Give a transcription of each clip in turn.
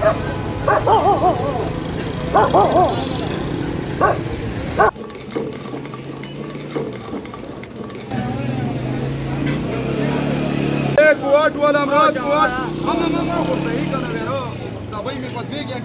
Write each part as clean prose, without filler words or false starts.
Kohat wala mrad Kohat. Mama ko sahi kana vero. Sabai mein patve gya.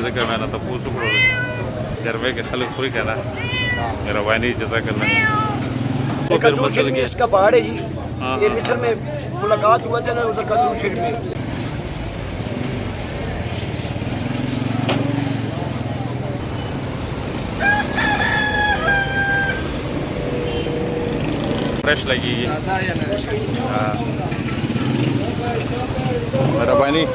ذکر میں نے تو پوچھ کر گھر میں کے خلق فری کہنا میرا وانی جزاک اللہ پھر مسل کے اس کا پہاڑ ہے جی یہ مصر میں ملاقات ہوا تھا نا ادھر قدر شریف میں فریش لگی گی میرا وانی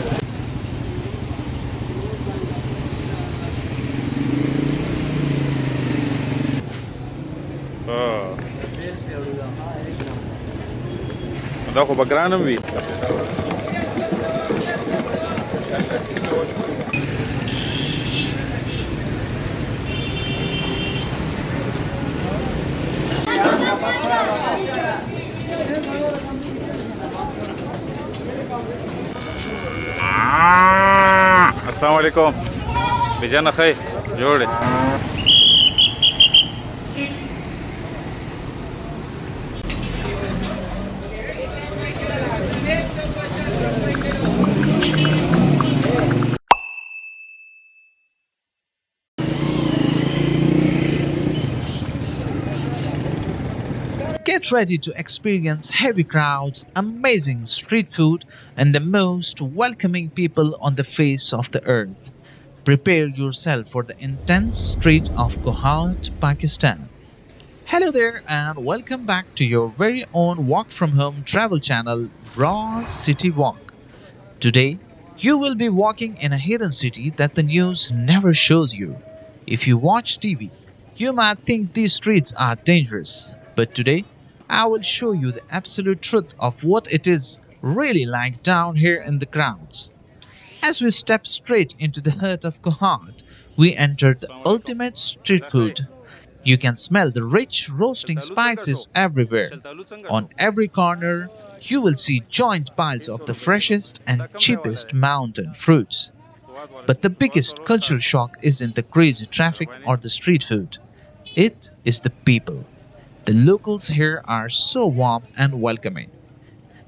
دا خو بګرانم وي السلام علیکم بجانا خیر جوړ Get ready to experience heavy crowds, amazing street food, and the most welcoming people on the face of the earth. Prepare yourself for the intense street of Kohat, Pakistan. Hello there, and welcome back to your very own walk from home travel channel, Raw City Walk. Today, you will be walking in a hidden city that the news never shows you. If you watch TV, you might think these streets are dangerous, but today, I will show you the absolute truth of what it is really like down here in the crowds. As we step straight into the heart of Kohat, we enter the ultimate street food. You can smell the rich roasting spices everywhere. On every corner, you will see joint piles of the freshest and cheapest mountain fruits. But the biggest cultural shock isn't the crazy traffic or the street food. It is the people. The locals here are so warm and welcoming.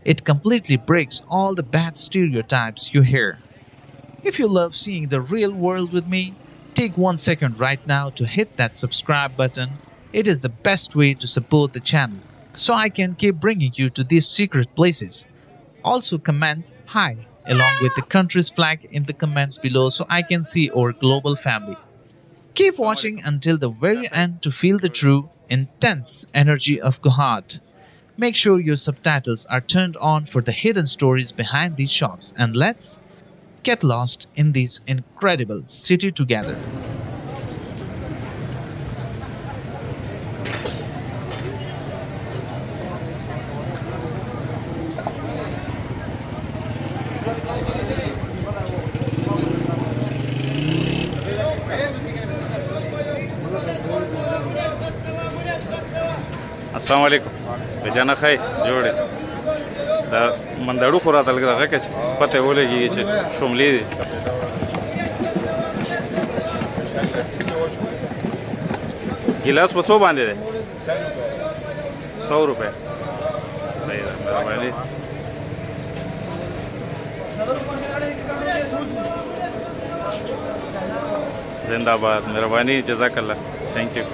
It completely breaks all the bad stereotypes you hear. If you love seeing the real world with me, take 1 second right now to hit that subscribe button. It is the best way to support the channel, so I can keep bringing you to these secret places. Also comment hi along with the country's flag in the comments below so I can see our global family. Keep watching until the very end to feel the true, intense energy of Kohat. Make sure your subtitles are turned on for the hidden stories behind these shops, and let's get lost in this incredible city together. السلام علیکم بجانا خیر جوړ دا مندړو خو راته لږ دغه کې پته ولګي چې شوملې دي ګیلاس په څو باندې دی 100 روپے مهرباني زنده باد مهرباني جزاک الله thank you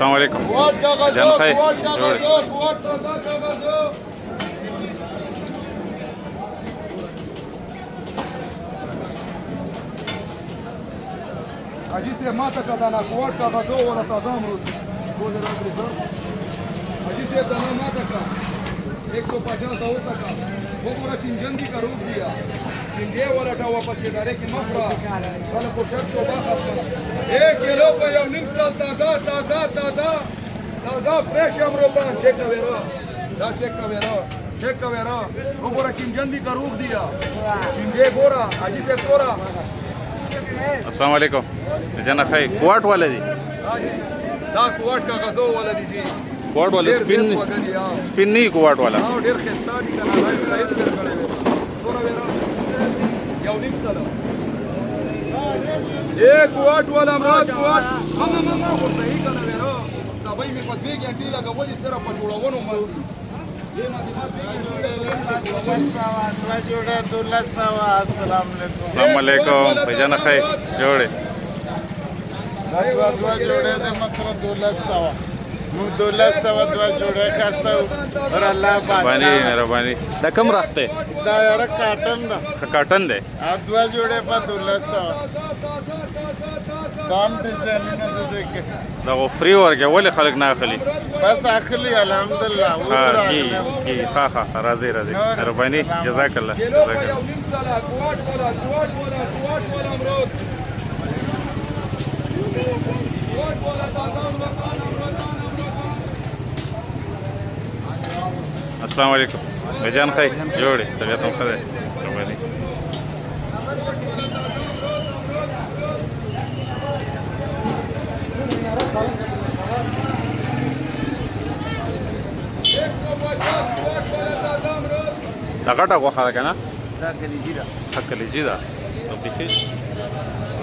السلام عليكم کوات کا غزو جان خیر کوات کا جوړ غزو کوات کا غزو حاجی سے ماتا کا دانا کوات کا غزو ولا تازه امروز بول راځي حاجی سے دانا ماتا کا 150 کا اوسا کا وہ پورا چنجندی کا روپ دیا چنجے والا ډاوا پکې دارې کې مخرا کله کو شک شو باخت 1 کیلو په یو نیم سال تازه فریش امروتان چیک کا ویرا دا چیک کا ویرا وہ پورا چنجندی کا روپ دیا چنجے گورا حاجی سے گورا السلام علیکم جنا خیر کوټ والے دي دا کوټ کا غزو والا دي جی کوټ والے سپین نه کوټ والا او ډیر خستا دي کنه راځي خیس پر کړي ګورا ویرا یو نیم سلام کوټ والا مراد کوټ ما ورته یې کنه ویرا سبای می په دې کې انټي لګولې سره په جوړونو باندې السلام علیکم بھجن خیر جوړه دوا جوړه د مکر 1200 مو 1200 دوا جوړه کاستو اور الله باندې مهرباني دا کم راخته دا یار کاټن دا کاټن دی دوا جوړه په 1200 دام دې زمينه دې کې دا غو فری ورګه ولې خلک نه اخلي بس اخلي الحمدلله ها کی ها راضي مهرباني جزاك الله السلام علیکم بھجن خیر جوړه طبیعت مو ښه ده مهرباني دا غټه غوښه ده که نه دا کلیجي ده ښه کلیجي ده نو بیخي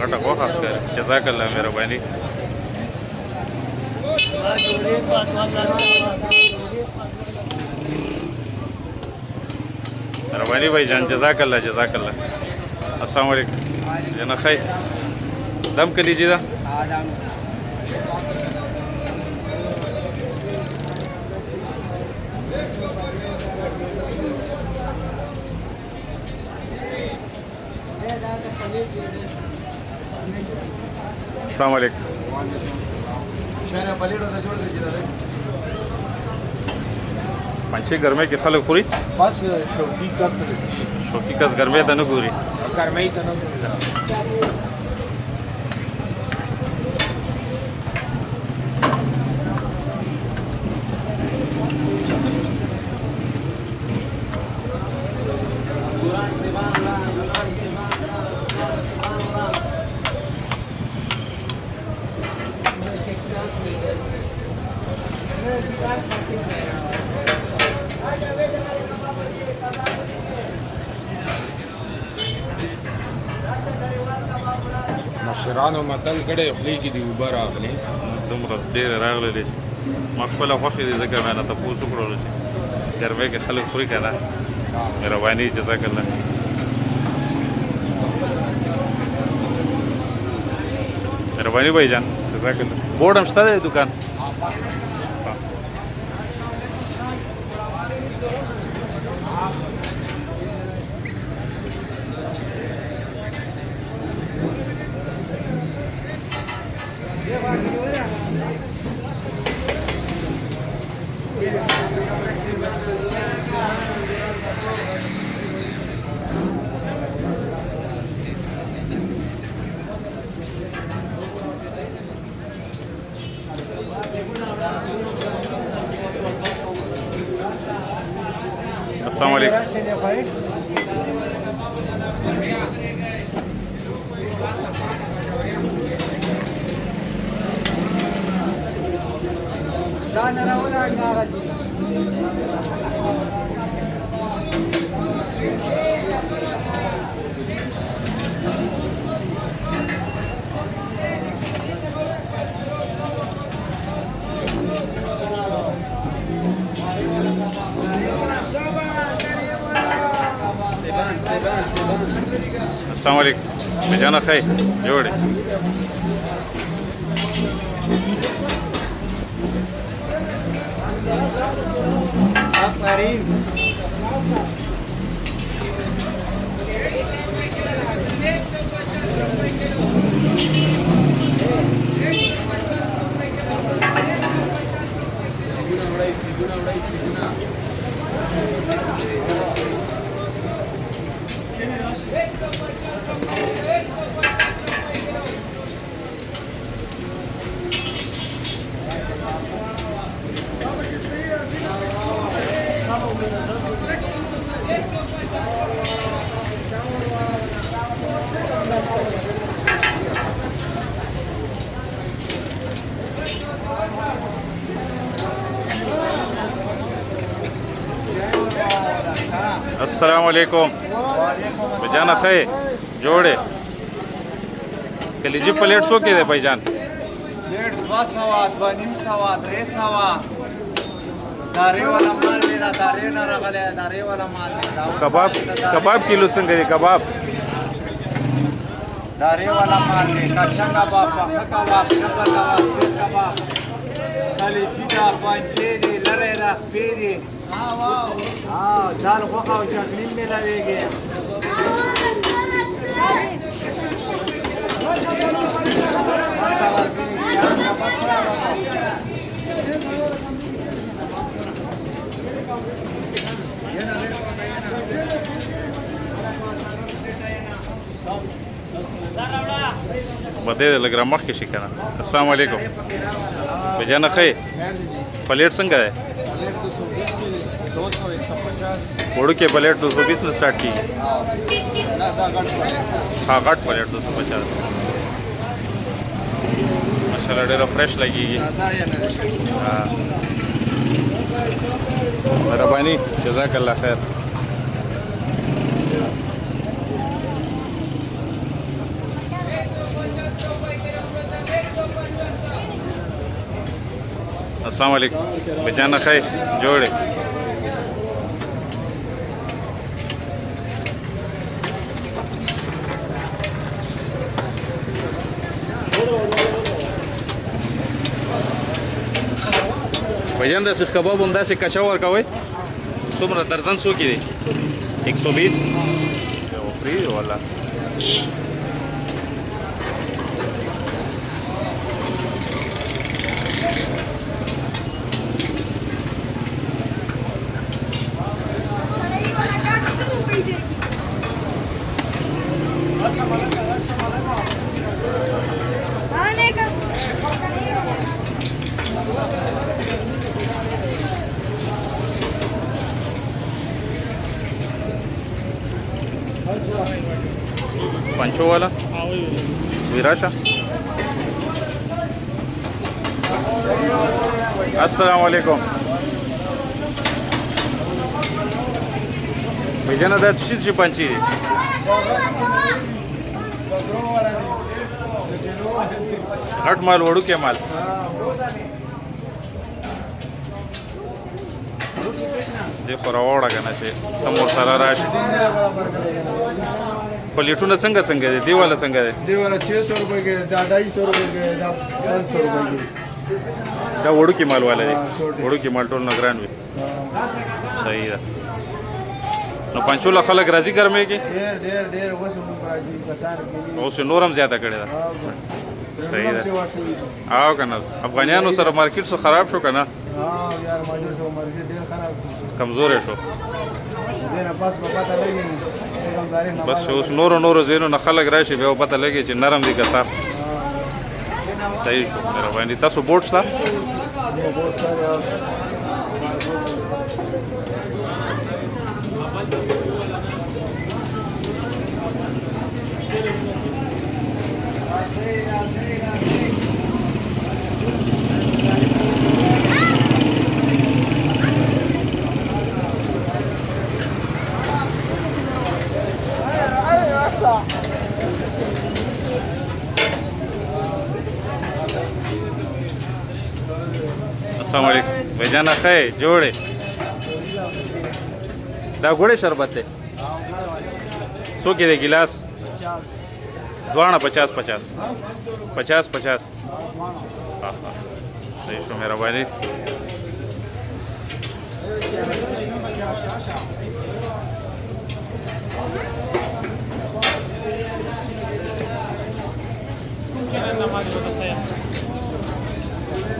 غټه غوښه ښکاري جزاک الله مهرباني مهرباني بھائی جان جزاک الله السلام علیکم جنا خیر دم کلیجي ده السلام علیکم شاینه پلیټو ته جوړ دي چې پنچې ګرمه کې خلک خوري بس شوقي کس رسی شوقي کس ګرمه ته نه ګوري ګرمۍ ته نه مشرانو متل کړي خلی کې دی وبر اغلی دومره ډېر راغلی دی ما خپله خوښې دي ځکه مې نه تپوس وکړلو چې ګرمۍ کې خلک خوري که نه مهرباني جزاک الله مهرباني بھائی جان جزاک الله بورډ هم شته دی دکان السلام علیکم السلام علیکم بجانا خیر جوړه अस्सलाम वालेकुम भाईजान खे जोड़े Khilji plate so के दे भाईजान प्लेट 200 दारे वाला माल लेना दारे ना रगले दारे वाला माल लेना कबाब कबाब किलो संगे कबाब दारे वाला माल ले कच्चा कबाब कबाब कबाब कबाब कलीजी का पंचेरी लरेला पेरी दाल खोखा और चटनी में लगेगी बदे लग रहा मख के शिकाना अस्सलाम वालेकुम भाईजान खे प्लेट संग है उड़ के प्लेट 220 में स्टार्ट की हाँ घट प्लेट 250 माशाल्लाह डेरा फ्रेश लगेगी हाँ मेहरबानी जज़ाकल्लाह खैर अस्सलाम वालेकुम भाईजान खे जोड़े भाईजान दस कबाब उमदा से कचा और का हुए सुमरा दर्जन सो की 120 वो फ्री वाला पंचो वाला विराशा अस्सलाम वालेकुम भाईजान दाद शीची पंची घट माल वड़ू के माल देखो रवाड़ा करना चाहिए समोसा राश प्लेटून संगा संगा दे दीवाला संगा दे दीवाला 600 रुपए के 250 रुपए के 500 रुपए के क्या वड़ू की माल वाला है वड़ू की माल टोल नगरान में सही है न पंचोला खलक राजी कर में के देर वो सब राजी कसार के उसे नोरम ज्यादा करेगा सही है आओ करना अफगानियानो सर मार्केट से खराब शो करना हां यार मार्केट से मार्केट देर खराब कमजोर है शो देना पास पता लगे बस उस नोरो नोरो जेनो न खलक राशि बे पता लगे چې नरम दي कसा सही शो मेरा باندې تاسو بوټ شته अस्सलाम वालेकुम भाईजान खे जोड़े दा घोड़े शरबत है सो के दे गिलास 50 दुआना 50 50 50 50 हाँ हाँ تعيشوا مهرباني.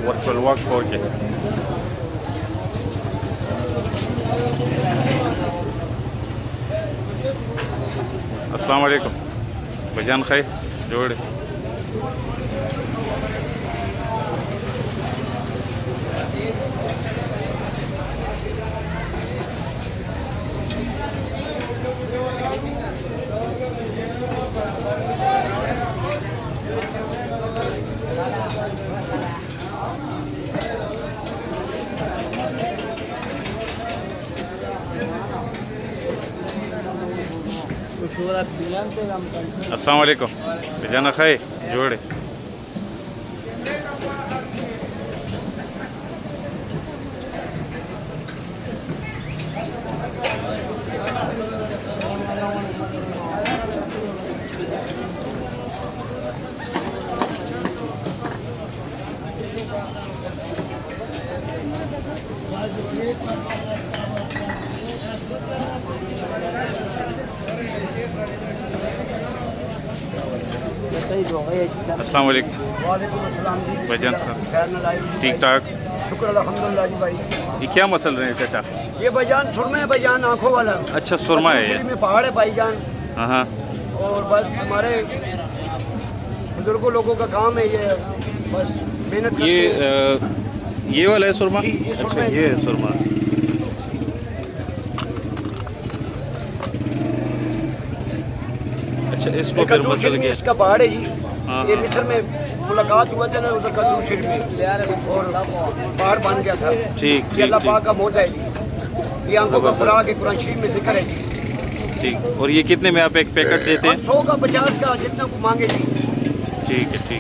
What's the work for you? अस्सलाम वालेकुम भाईजान खैर जोड़े अस्सलाम वालेकुम भाईजान खैर जोड़े अस्सलाम वालेकुम वालेकुम अस्सलाम जी। भाईजान साहब खैर नलायक जी ठीक ठाक। शुक्र अल्हम्दुलिल्लाह जी भाई। ये क्या मसल रहे हैं चाचा? ये भाईजान सुरमा है भाईजान, आंखों वाला। अच्छा सुरमा है ये। में पहाड़ है भाईजान। हाँ और बस हमारे बुजुर्गों लोगों का काम है ये, बस मेहनत करते हैं। ये वाला है सुरमा? जी, ये सुरमा अच्छा है। ये है सुरमा। अच्छा इसको फिर कद्दू मसल शरीफ में के इसका पहाड़ है जी। हाँ, ये हाँ। मिस्र में मुलाकात हुआ था ना उधर कद्दू शरीफ में, और पहाड़ बन गया था। ठीक ये अल्लाह ठीक पाक का मौजा है जी। ये आंखों का खुराक है, कुरान शरीफ में जिक्र है जी। ठीक। और ये कितने में आप एक पैकेट देते हैं? 100 का 50 का जितना मांगे जी। ठीक है जी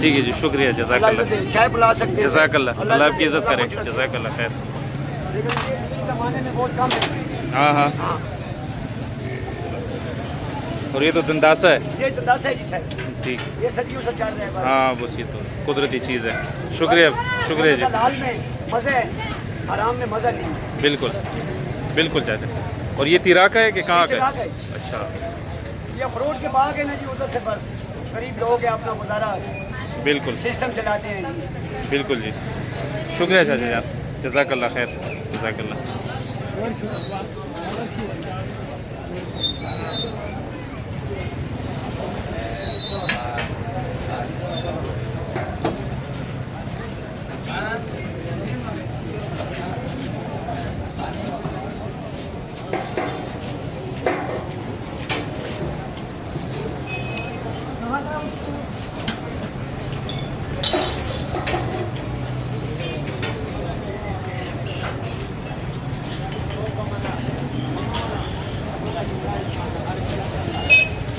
ठीक है जी शुक्रिया अल्लाह जज़ाकल्लाह से चाय पिला सकते हैं। जज़ाकल्लाह अल्लाह आपकी इज़्ज़त करे लेकिन जज़ाकल्लाह खैर। ये ज़माने में बहुत कम है। हाँ हाँ हाँ, और ये तो दंदासा है। ये तो 10 है जी सर। ठीक। ये सदियों से चल रहा है बस। हाँ बस ये तो कुदरती चीज़ है। शुक्रिया शुक्रिया जी। हलाल में मज़े है, हराम में मज़ा नहीं है। बिल्कुल बिल्कुल चाचा। और ये तिरा का है कि कहाँ का तिरा है? का है। अच्छा ये अखरोट के बाग है ना जी, उधर से बस गरीब लोग हैं, अपना गुजारा बिल्कुल सिस्टम चलाते हैं जी। बिल्कुल जी शुक्रिया चाचा जान जज़ाकल्लाह खैर जज़ाकल्लाह।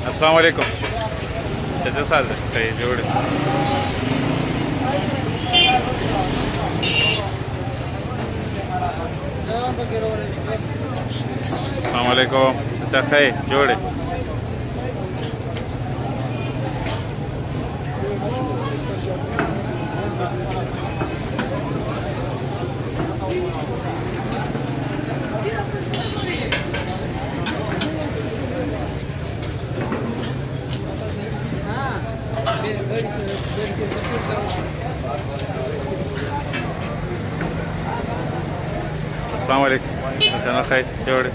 अस्सलाम वालेकुम चाचा साहब कहीं जोड़े। अस्सलाम वालेकुम चाचा खैर जोड़े। अस्सलाम वालेकुम चाचा खैर जोड़े।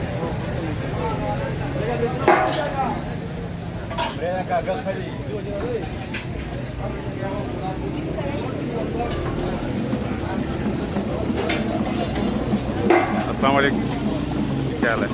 अस्सलाम वालेकुम क्या हाल है?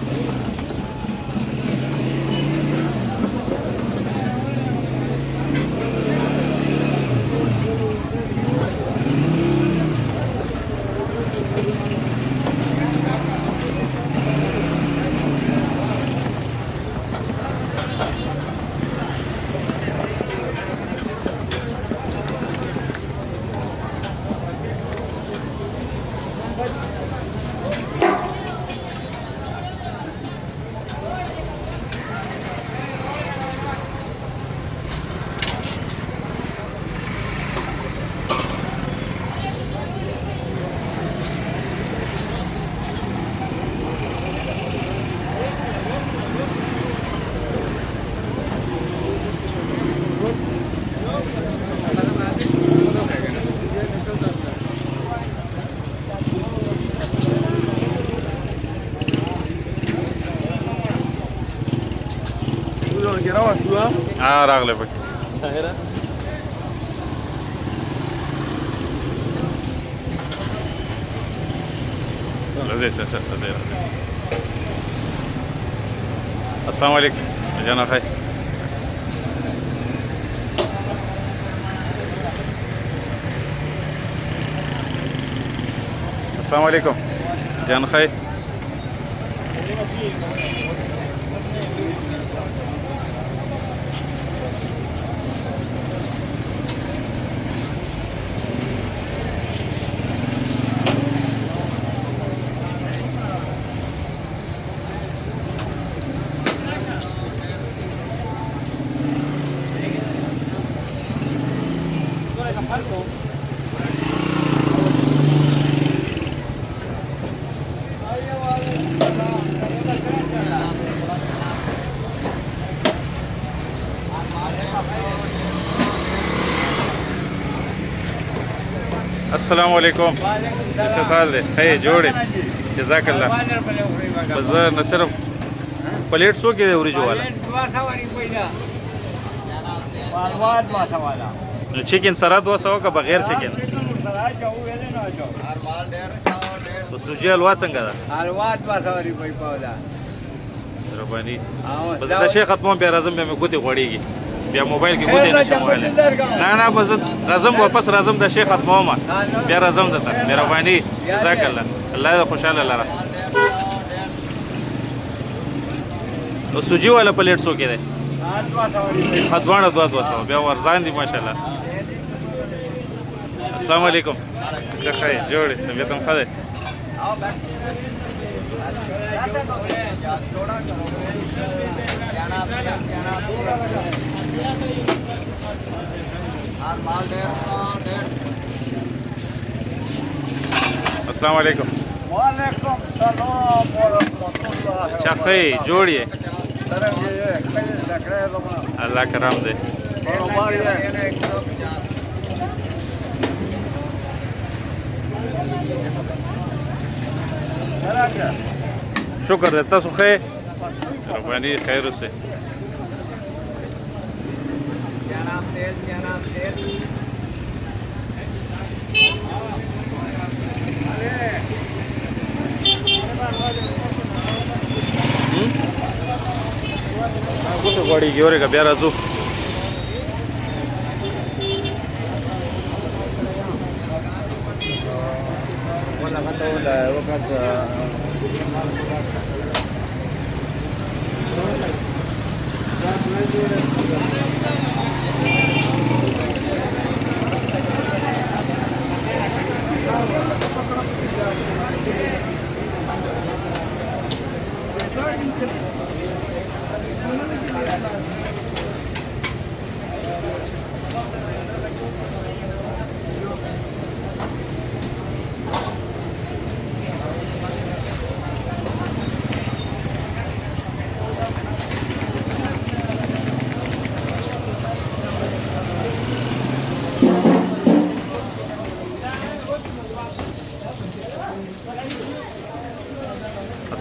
راغله پکې السلام علیکم جانا خیر السلام علیکم جان خیر السلام علیکم څه حال دی خیر جوړې جزاک الله بس نه صرف پلیټ څو کې دی وریجو والا نو چکن سره 200 که بغیر چکن تو سوجي حلوا څنګه ده حلوا 200 روپۍ پودا ربانی بس دا شیخ ختمون بیا راځم بیا مې ګوتې غوړېږي بیا موبایل کې ګوتې نشم وهلی نه بس راځم واپس راځم د شیخ ختمومه بیا راځم درته مهرباني جزاک الله الله دې خوشحاله لره نو سوجي والا پلیټ څو کې دی دواړه 200 بیا ورځان دي ماشاءالله السلام علیکم څه خیر جوړې طبیعت هم ښه دی السلام علیکم وعلیکم السلام ورحمۃ اللہ څه خیر جوړې الله کرام دی شکر دی تاسو خیر ربانی خیر اوسئ ګوتې غوړېږي اورېږه بیا راځو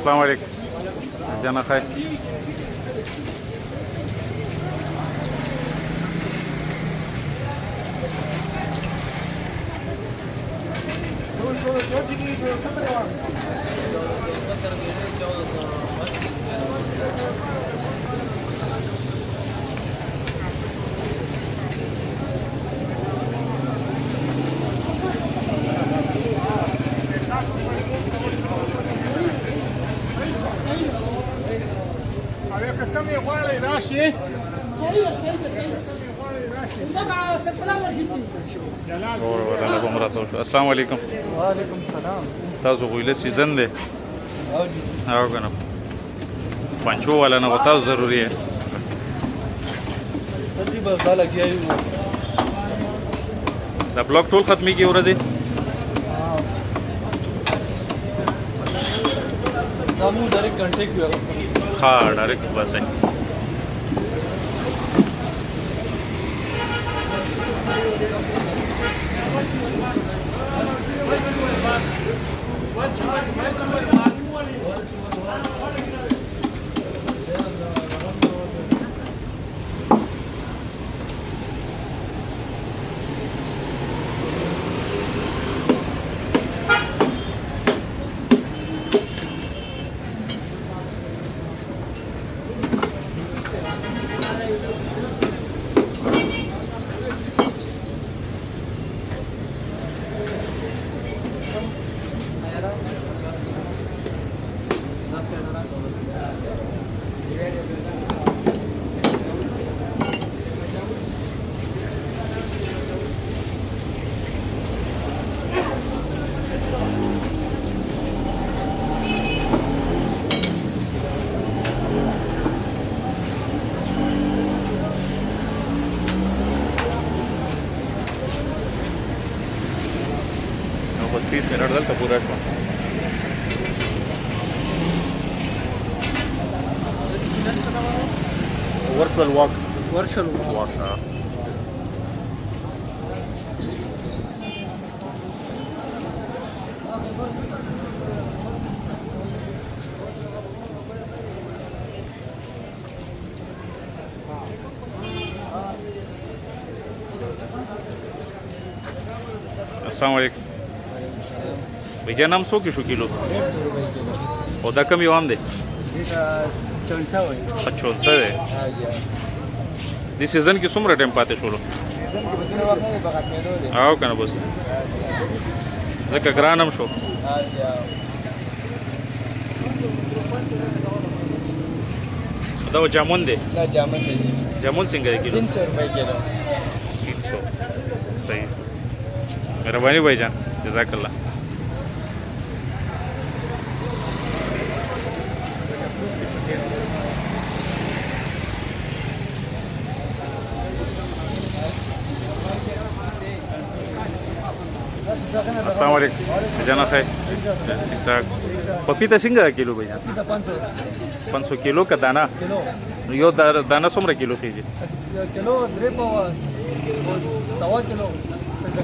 السلام علیکم جانا خیر السلام علیکم وعلیکم السلام تاسو غویله سیزن دی او کنه پنچو والا نه وتا ضروری ہے دې بس دا لګیایو دا بلاک ټول ختمي کی ورځي دا مو ډایرکټ کنټیکټ وغوښتل ها ډایرکټ بس ہے बस 30 मिनट दल तो पूरा वर्चुअल वॉक हाँ अस्सलाम वालेकुम भैया नाम 100 की किलो 150 रुपये किलो ओदा कमी वाम दे चौंसा हुई अच्छा सर दि सीजन की सुमरा टाइम पाते शोलो आओ कना बस जका ग्रानम शो ओदा वो जामुन दे जामुन सिंगर किलो 300 रुपये किलो 300 सही मेहरबानी भाईजान जज़ाकल्लाह अस्सलाम वालेकुम जाना है ठीक ठाक पपीता सिंगा किलो भैया 500 किलो का दाना यो दाना सोमरा किलो कीजिए किलो सवा किलो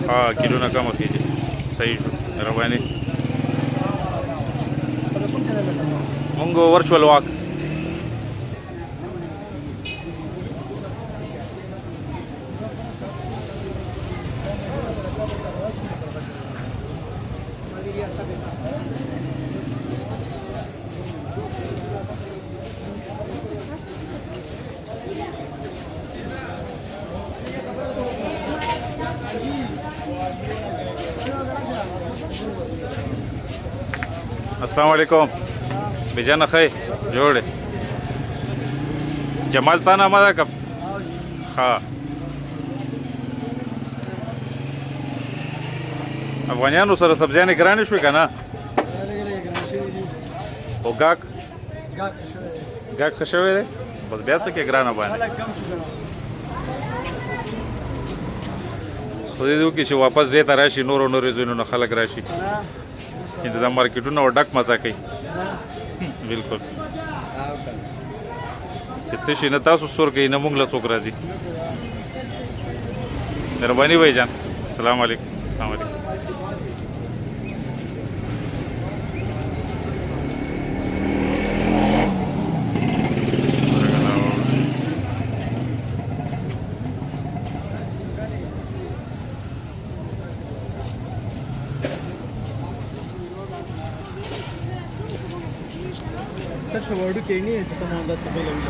हाँ किलो ना कम कीजिए सही मेहरबानी मंगो वर्चुअल वॉक अस्सलाम वालेकुम बेजाना खै जोड़े जमाल ताना हमारा कब हाँ अफगानियानो सर सब्जियाँ गिराने शुरू का ना वो गाक खशवे दे बस ब्यास के गिराना बाने खुदी दो कि वापस जेता राशि नोरो नोरे जुनू न खलक राशि इंत द मार्केटों ना डक मजा कई बिल्कुल कितने शी नता सुसुर कई न मुंगला चोकरा जी मेहरबानी भाईजान अस्सलाम वालेकुम अस्सलाम वालेकुम वर्ड के नहीं है तो मांगा तो पहले भी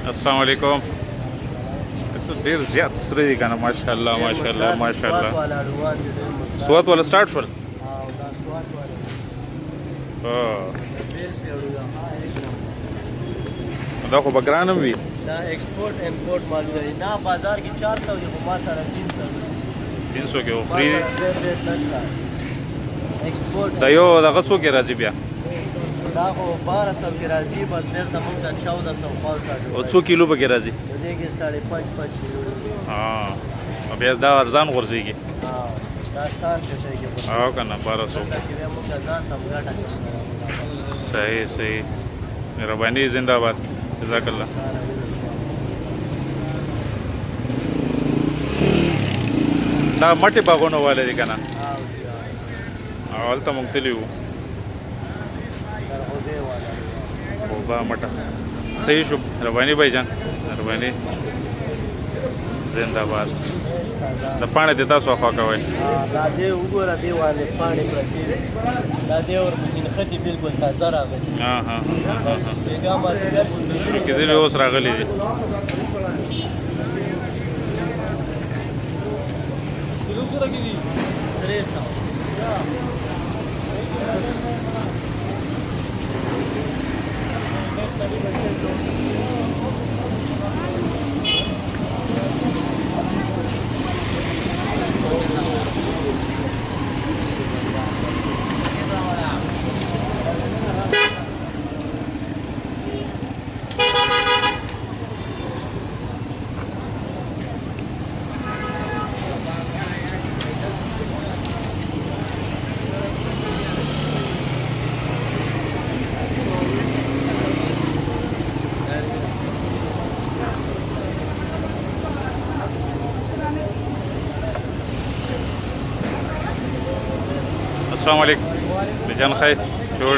السلام علیکم. ته ډیر زیات سره دي کنه ماشاءالله ماشاءالله ماشاءالله. سوات ولا سٹارټ شول. دا خو بګرانم وي. دا ایکسپورټ امپورټ مال دی. نه بازار کې 400 دی خو ما سره 300 کې او فری ایکسپورټ. دا یو دغه څو کې راځي بیا؟ دا خو 1200 کې راځي بس ډېر ته موږ 1400 خاص او څو کیلو به کې راځي؟ دې کې 5.5 کیلو. بیا دا ارزان غورځيږي. دا ستان کې او کنه 1200. صحیح صحیح. مهرباني زنده باد. جزاک الله. دا مټي باغونه والے دي کنه. اول ته مونږ تللی وو. او با مټه. صحیح شو. مهرباني بھائی جان. مهرباني. زنده باد. د پاڼې د تاسو خوا کوئ. دا دې وګوره دې باندې پاڼې پرتې دي. دا دې ورپسې نښتې بالکل تازه راغلي. بېګا مازدیګر شو کېدلې اوس راغلي دي. السلام علیکم. بجان خیر جوړ.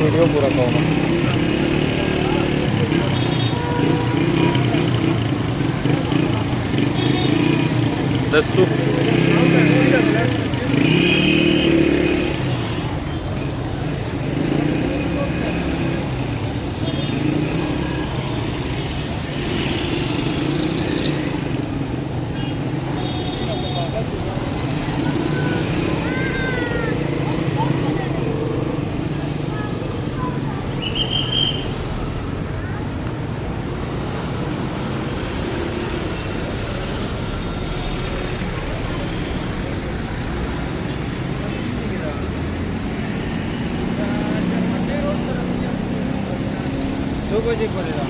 वीडियो पूरा कहूँगा दस्तू 2 बजे पड़ेगा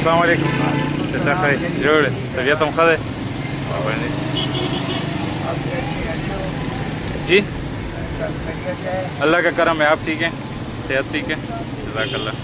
السلام عليكم. جزاك خير. جوړ طبيعتم ښه دی जी अल्लाह का करम है आप ठीक हैं सेहत ठीक है जज़ाक अल्लाह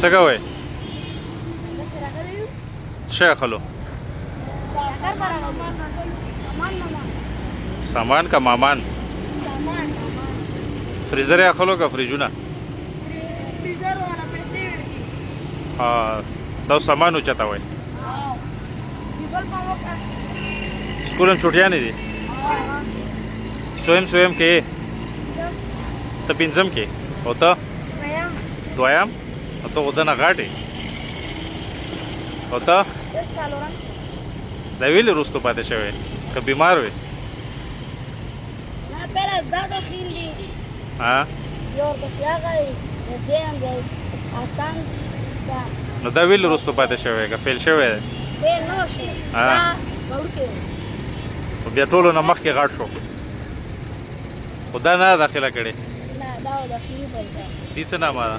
څه کوئ شی اخلو سامان کا مامان فریزر یې اخلو که فریجونه دا سامان اوچته وای سکول هم چوټیانې دي سویم کې ته پنځم کې او ته دویم او ته خو دنه غاټې او ته دا ویلې وروستو پاتې شوی که بیمار وې نو دا ویلې وروستو پاتې شوی که فیل شوی دی بیا ټولو نه مخکې غاټ شو خو دا نه داخله کړې دې څه نامه ده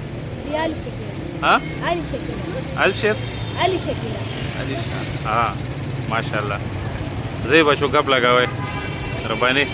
الشیر ها ماشاءالله زی بچو گپ لگاوئ ربانی